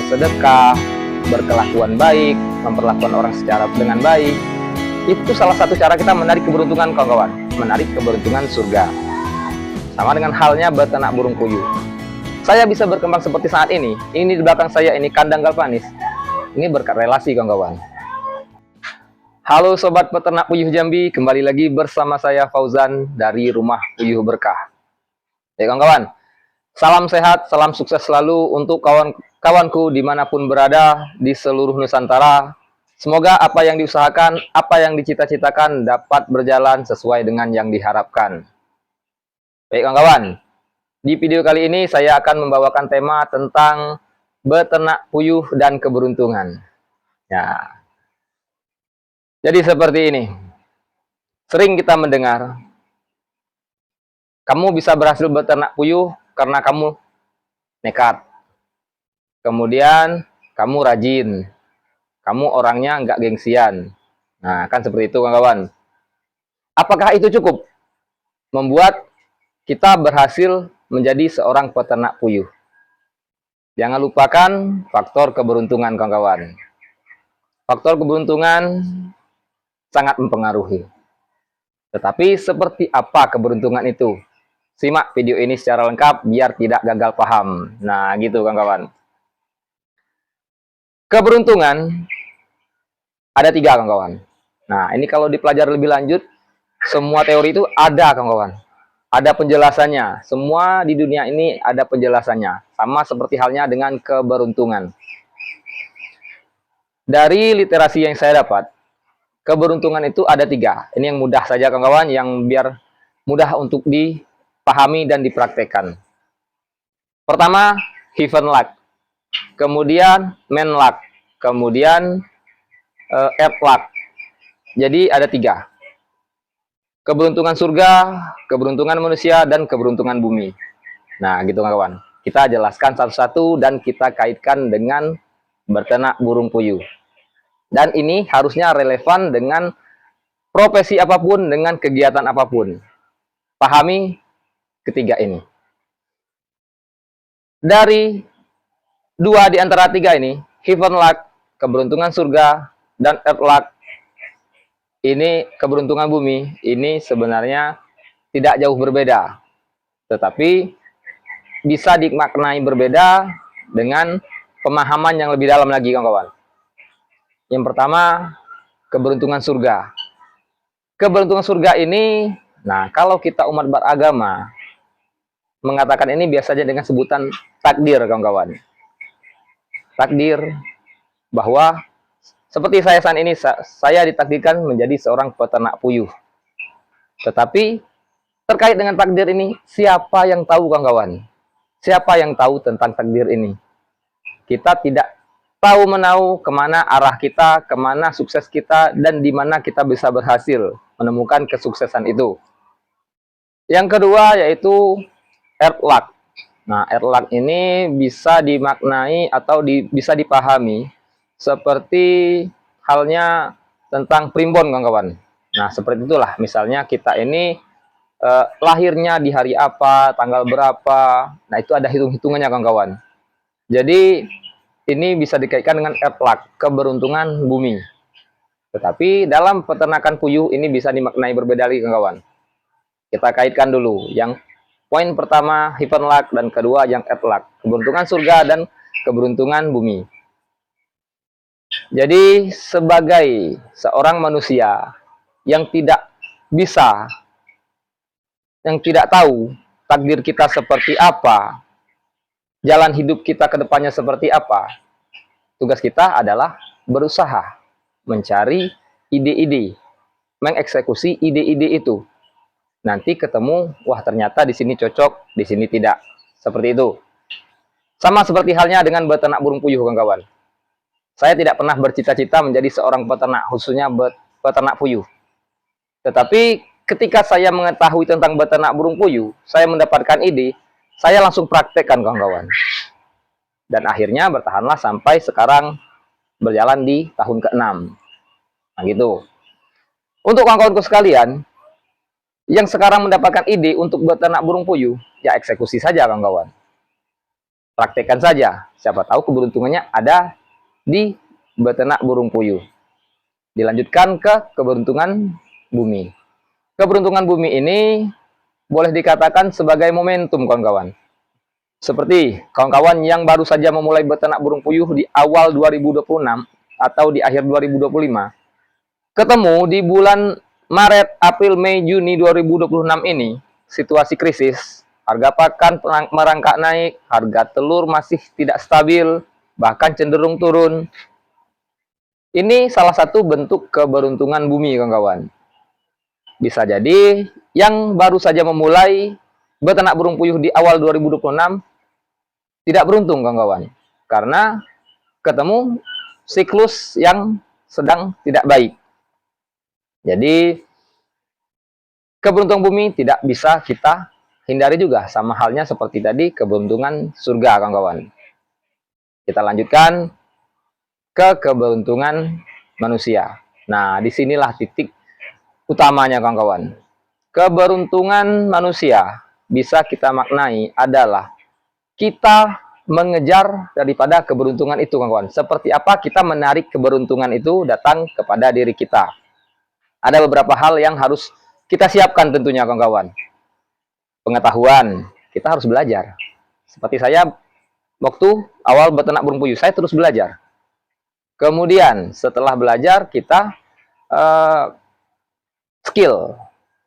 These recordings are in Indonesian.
bersedekah, berkelakuan baik, memperlakukan orang secara dengan baik. Itu salah satu cara kita menarik keberuntungan, kawan-kawan. Menarik keberuntungan surga. Sama dengan halnya beternak burung puyuh. Saya bisa berkembang seperti saat ini. Ini di belakang saya, ini kandang galvanis. Ini berkat relasi, kawan-kawan. Halo Sobat Peternak Puyuh Jambi, kembali lagi bersama saya Fauzan dari Rumah Puyuh Berkah. Ya kawan-kawan, salam sehat, salam sukses selalu untuk kawan-kawanku dimanapun berada di seluruh Nusantara. Semoga apa yang diusahakan, apa yang dicita-citakan dapat berjalan sesuai dengan yang diharapkan. Baik kawan-kawan, di video kali ini saya akan membawakan tema tentang beternak puyuh dan keberuntungan. Ya. Jadi seperti ini. Sering kita mendengar, kamu bisa berhasil beternak puyuh karena kamu nekat. Kemudian kamu rajin. Kamu orangnya nggak gengsian. Nah, kan seperti itu kawan-kawan. Apakah itu cukup membuat kita berhasil menjadi seorang peternak puyuh? Jangan lupakan faktor keberuntungan kawan-kawan. Faktor keberuntungan sangat mempengaruhi. Tetapi seperti apa keberuntungan itu? Simak video ini secara lengkap biar tidak gagal paham. Nah, gitu kawan-kawan. Keberuntungan ada 3 kawan-kawan. Nah, ini kalau dipelajari lebih lanjut, semua teori itu ada kawan-kawan. Ada penjelasannya. Semua di dunia ini ada penjelasannya. Sama seperti halnya dengan keberuntungan. Dari literasi yang saya dapat, keberuntungan itu ada 3. Ini yang mudah saja kawan-kawan, yang biar mudah untuk dipahami dan dipraktekkan. Pertama, heaven luck. Kemudian man luck. Kemudian earth luck. Jadi ada 3. Keberuntungan surga, keberuntungan manusia, dan keberuntungan bumi. Nah, gitu kawan. Kita jelaskan satu-satu dan kita kaitkan dengan beternak burung puyuh. Dan ini harusnya relevan dengan profesi apapun, dengan kegiatan apapun. Pahami ketiga ini. Dari 2 di antara 3 ini, heaven luck, keberuntungan surga, dan earth luck, ini keberuntungan bumi, ini sebenarnya tidak jauh berbeda. Tetapi bisa dimaknai berbeda dengan pemahaman yang lebih dalam lagi kawan-kawan. Yang pertama, keberuntungan surga. Keberuntungan surga ini, nah kalau kita umat beragama, mengatakan ini biasanya dengan sebutan takdir kawan-kawan. Takdir bahwa seperti saya saat ini, saya ditakdirkan menjadi seorang peternak puyuh. Tetapi terkait dengan takdir ini, siapa yang tahu kawan-kawan? Siapa yang tahu tentang takdir ini? Kita tidak tahu menahu kemana arah kita, kemana sukses kita, dan di mana kita bisa berhasil menemukan kesuksesan itu. Yang kedua yaitu earth luck. Nah, earth luck ini bisa dimaknai atau bisa dipahami seperti halnya tentang primbon kawan-kawan. Nah, seperti itulah. Misalnya kita ini lahirnya di hari apa, tanggal berapa. Nah, itu ada hitung-hitungannya kawan-kawan. Jadi ini bisa dikaitkan dengan earth luck, keberuntungan bumi. Tetapi dalam peternakan puyuh ini bisa dimaknai berbeda lagi kawan. Kita kaitkan dulu. Yang poin pertama heaven luck dan kedua yang earth luck, keberuntungan surga dan keberuntungan bumi. Jadi sebagai seorang manusia yang tidak bisa, yang tidak tahu takdir kita seperti apa, jalan hidup kita ke depannya seperti apa, tugas kita adalah berusaha mencari ide-ide, mengeksekusi ide-ide itu. Nanti ketemu, wah ternyata di sini cocok, di sini tidak. Seperti itu. Sama seperti halnya dengan beternak burung puyuh, kawan-kawan. Saya tidak pernah bercita-cita menjadi seorang peternak, khususnya peternak puyuh. Tetapi ketika saya mengetahui tentang beternak burung puyuh, saya mendapatkan ide, saya langsung praktekkan kawan-kawan. Dan akhirnya bertahanlah sampai sekarang berjalan di tahun ke-6. Nah gitu. Untuk kawan-kawanku sekalian, yang sekarang mendapatkan ide untuk beternak burung puyuh, ya eksekusi saja kawan-kawan. Praktekkan saja. Siapa tahu keberuntungannya ada di beternak burung puyuh. Dilanjutkan ke keberuntungan bumi. Keberuntungan bumi ini boleh dikatakan sebagai momentum, kawan-kawan. Seperti kawan-kawan yang baru saja memulai beternak burung puyuh di awal 2026 atau di akhir 2025, ketemu di bulan Maret, April, Mei, Juni 2026 ini, situasi krisis, harga pakan merangkak naik, harga telur masih tidak stabil, bahkan cenderung turun. Ini salah satu bentuk keberuntungan bumi, kawan-kawan. Bisa jadi yang baru saja memulai beternak burung puyuh di awal 2026 tidak beruntung, kawan-kawan. Karena ketemu siklus yang sedang tidak baik. Jadi, keberuntungan bumi tidak bisa kita hindari juga. Sama halnya seperti tadi, keberuntungan surga, kawan-kawan. Kita lanjutkan ke keberuntungan manusia. Nah, disinilah titik utamanya, kawan-kawan. Keberuntungan manusia bisa kita maknai adalah kita mengejar daripada keberuntungan itu, kawan-kawan. Seperti apa kita menarik keberuntungan itu datang kepada diri kita. Ada beberapa hal yang harus kita siapkan tentunya, kawan-kawan. Pengetahuan, kita harus belajar. Seperti saya waktu awal beternak burung puyuh, saya terus belajar. Kemudian setelah belajar kita skill.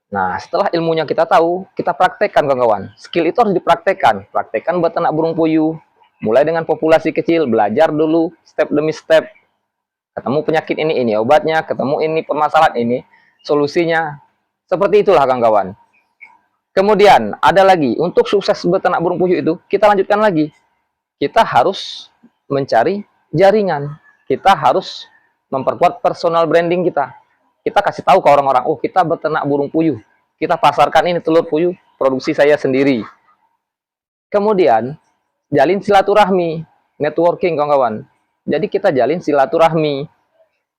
Nah, setelah ilmunya kita tahu, kita praktekkan, kawan-kawan. Skill itu harus dipraktekkan. Praktekkan beternak burung puyuh. Mulai dengan populasi kecil, belajar dulu step demi step. Ketemu penyakit ini obatnya, ketemu ini permasalahan ini, solusinya. Seperti itulah, kawan-kawan. Kemudian, ada lagi, untuk sukses beternak burung puyuh itu, kita lanjutkan lagi. Kita harus mencari jaringan. Kita harus memperkuat personal branding kita. Kita kasih tahu ke orang-orang, oh kita beternak burung puyuh. Kita pasarkan ini telur puyuh, produksi saya sendiri. Kemudian, jalin silaturahmi, networking, kawan-kawan. Jadi kita jalin silaturahmi.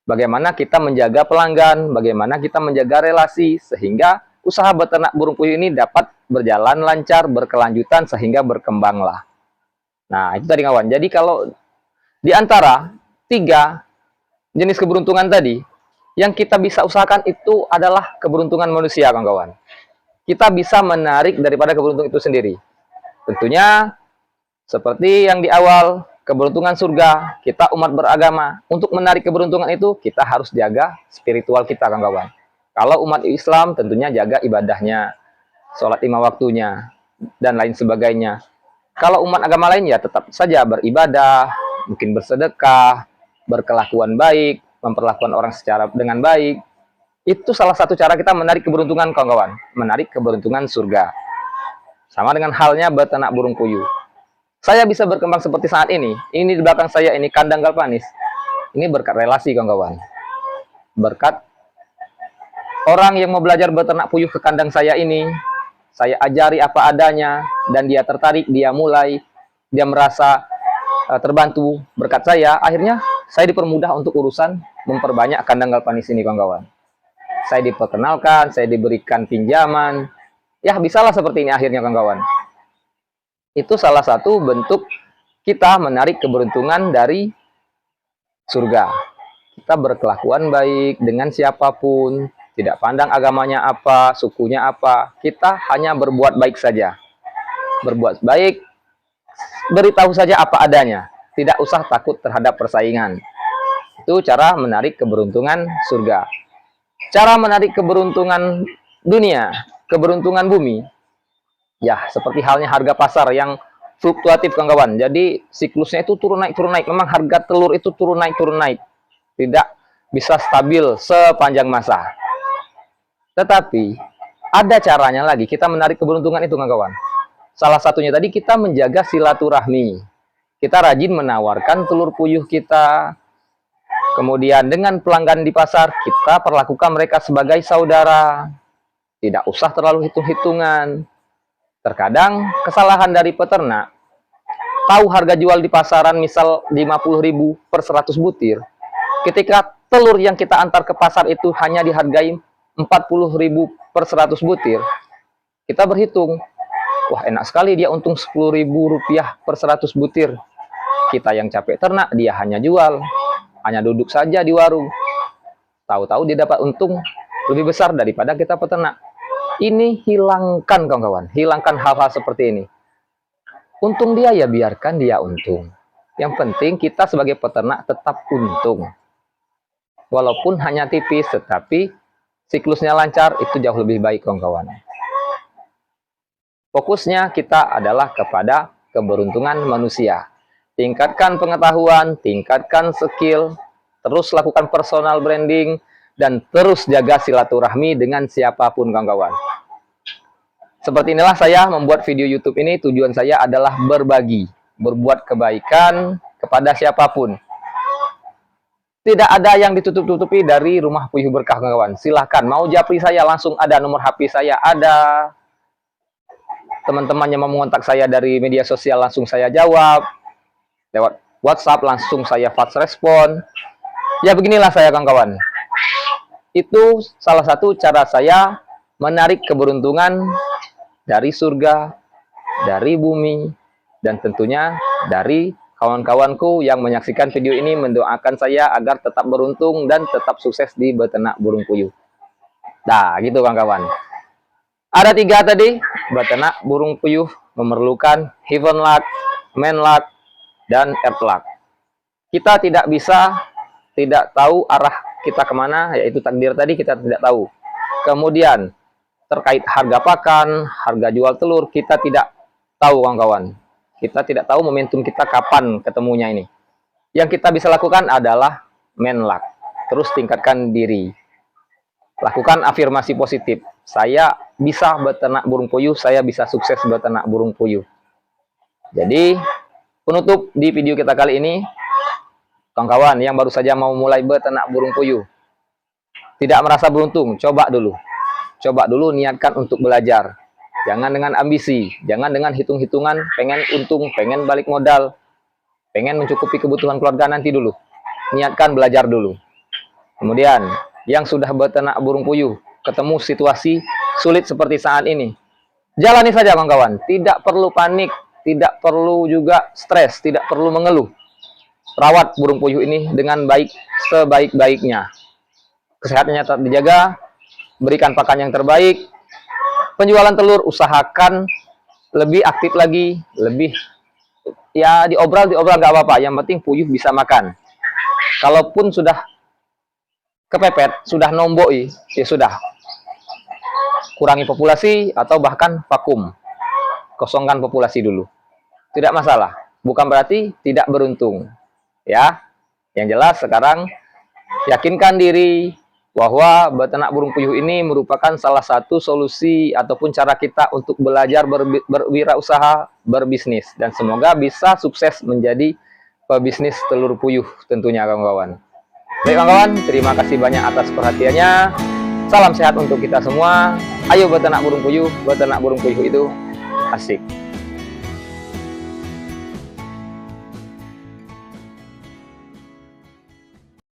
Bagaimana kita menjaga pelanggan, bagaimana kita menjaga relasi, sehingga usaha beternak burung puyuh ini dapat berjalan lancar, berkelanjutan, sehingga berkembanglah. Nah, itu tadi, kawan. Jadi kalau di antara 3 jenis keberuntungan tadi, yang kita bisa usahakan itu adalah keberuntungan manusia, kawan-kawan. Kita bisa menarik daripada keberuntungan itu sendiri. Tentunya, seperti yang di awal, keberuntungan surga, kita umat beragama. Untuk menarik keberuntungan itu, kita harus jaga spiritual kita, kawan-kawan. Kalau umat Islam, tentunya jaga ibadahnya, sholat 5 waktunya, dan lain sebagainya. Kalau umat agama lain, ya tetap saja beribadah, mungkin bersedekah, berkelakuan baik, memperlakukan orang dengan baik. Itu salah satu cara kita menarik keberuntungan, kawan-kawan. Menarik keberuntungan surga. Sama dengan halnya beternak burung puyuh. Saya bisa berkembang seperti saat ini. Ini di belakang saya, ini kandang galvanis. Ini berkat relasi, kawan-kawan. Berkat orang yang mau belajar beternak puyuh ke kandang saya ini, saya ajari apa adanya, dan dia tertarik, dia mulai, dia merasa terbantu berkat saya. Akhirnya saya dipermudah untuk urusan memperbanyak kandang galvanis ini, kawan-kawan. Saya diperkenalkan, saya diberikan pinjaman. Ya, bisalah seperti ini akhirnya, kawan-kawan. Itu salah satu bentuk kita menarik keberuntungan dari surga. Kita berkelakuan baik dengan siapapun, tidak pandang agamanya apa, sukunya apa. Kita hanya berbuat baik saja. Berbuat baik, beritahu saja apa adanya. Tidak usah takut terhadap persaingan. Itu cara menarik keberuntungan surga. Cara menarik keberuntungan dunia, keberuntungan bumi. Ya, seperti halnya harga pasar yang fluktuatif, kawan-kawan. Jadi, siklusnya itu turun naik, turun naik. Memang harga telur itu turun naik, turun naik. Tidak bisa stabil sepanjang masa. Tetapi, ada caranya lagi kita menarik keberuntungan itu, kawan-kawan. Salah satunya tadi kita menjaga silaturahmi. Kita rajin menawarkan telur puyuh kita. Kemudian dengan pelanggan di pasar, kita perlakukan mereka sebagai saudara. Tidak usah terlalu hitung-hitungan. Terkadang kesalahan dari peternak, tahu harga jual di pasaran misal 50.000 per 100 butir. Ketika telur yang kita antar ke pasar itu hanya dihargai 40.000 per 100 butir, kita berhitung, Wah, enak sekali dia untung Rp10.000 per 100 butir. Kita yang capek ternak, dia hanya jual, hanya duduk saja di warung. Tahu-tahu dia dapat untung lebih besar daripada kita peternak. Ini hilangkan kawan-kawan, hilangkan hal-hal seperti ini. Untung dia ya biarkan dia untung. Yang penting kita sebagai peternak tetap untung. Walaupun hanya tipis, tetapi siklusnya lancar, itu jauh lebih baik kawan-kawan. Fokusnya kita adalah kepada keberuntungan manusia. Tingkatkan pengetahuan, tingkatkan skill, terus lakukan personal branding, dan terus jaga silaturahmi dengan siapapun kawan-kawan. Seperti inilah saya membuat video YouTube ini, tujuan saya adalah berbagi, berbuat kebaikan kepada siapapun. Tidak ada yang ditutup-tutupi dari Rumah Puyuh Berkah kawan-kawan. Silahkan, mau japri saya langsung ada, nomor HP saya ada. Teman-teman yang mau mengontak saya dari media sosial langsung saya jawab. Lewat WhatsApp langsung saya fast respon. Ya beginilah saya kawan-kawan. Itu salah satu cara saya menarik keberuntungan dari surga, dari bumi, dan tentunya dari kawan-kawanku yang menyaksikan video ini, mendoakan saya agar tetap beruntung dan tetap sukses di beternak burung puyuh. Nah, gitu kawan-kawan. Ada 3 tadi, beternak burung puyuh memerlukan heaven luck, man luck, dan earth luck. Kita tidak tahu arah kita kemana, yaitu takdir tadi kita tidak tahu. Kemudian, terkait harga pakan, harga jual telur, kita tidak tahu kawan-kawan. Kita tidak tahu momentum kita kapan ketemunya ini. Yang kita bisa lakukan adalah man luck. Terus tingkatkan diri. Lakukan afirmasi positif. Saya bisa beternak burung puyuh, saya bisa sukses beternak burung puyuh. Jadi, penutup di video kita kali ini, kawan-kawan yang baru saja mau mulai beternak burung puyuh, tidak merasa beruntung, coba dulu. Coba dulu, niatkan untuk belajar. Jangan dengan ambisi, jangan dengan hitung-hitungan, pengen untung, pengen balik modal, pengen mencukupi kebutuhan keluarga nanti dulu. Niatkan belajar dulu. Kemudian, yang sudah beternak burung puyuh, ketemu situasi sulit seperti saat ini, jalani saja kawan-kawan. Tidak perlu panik, tidak perlu juga stres, tidak perlu mengeluh. Rawat burung puyuh ini dengan baik, sebaik-baiknya. Kesehatannya tetap dijaga, berikan pakan yang terbaik. Penjualan telur usahakan lebih aktif lagi, lebih ya diobral nggak apa-apa. Yang penting puyuh bisa makan. Kalaupun sudah kepepet, sudah nomboi, ya sudah. Kurangi populasi atau bahkan vakum. Kosongkan populasi dulu. Tidak masalah. Bukan berarti tidak beruntung. Ya. Yang jelas sekarang yakinkan diri bahwa beternak burung puyuh ini merupakan salah satu solusi ataupun cara kita untuk belajar berwirausaha, berbisnis. Dan semoga bisa sukses menjadi pebisnis telur puyuh tentunya kawan-kawan. Baik kawan-kawan, terima kasih banyak atas perhatiannya. Salam sehat untuk kita semua. Ayo beternak burung puyuh itu asik.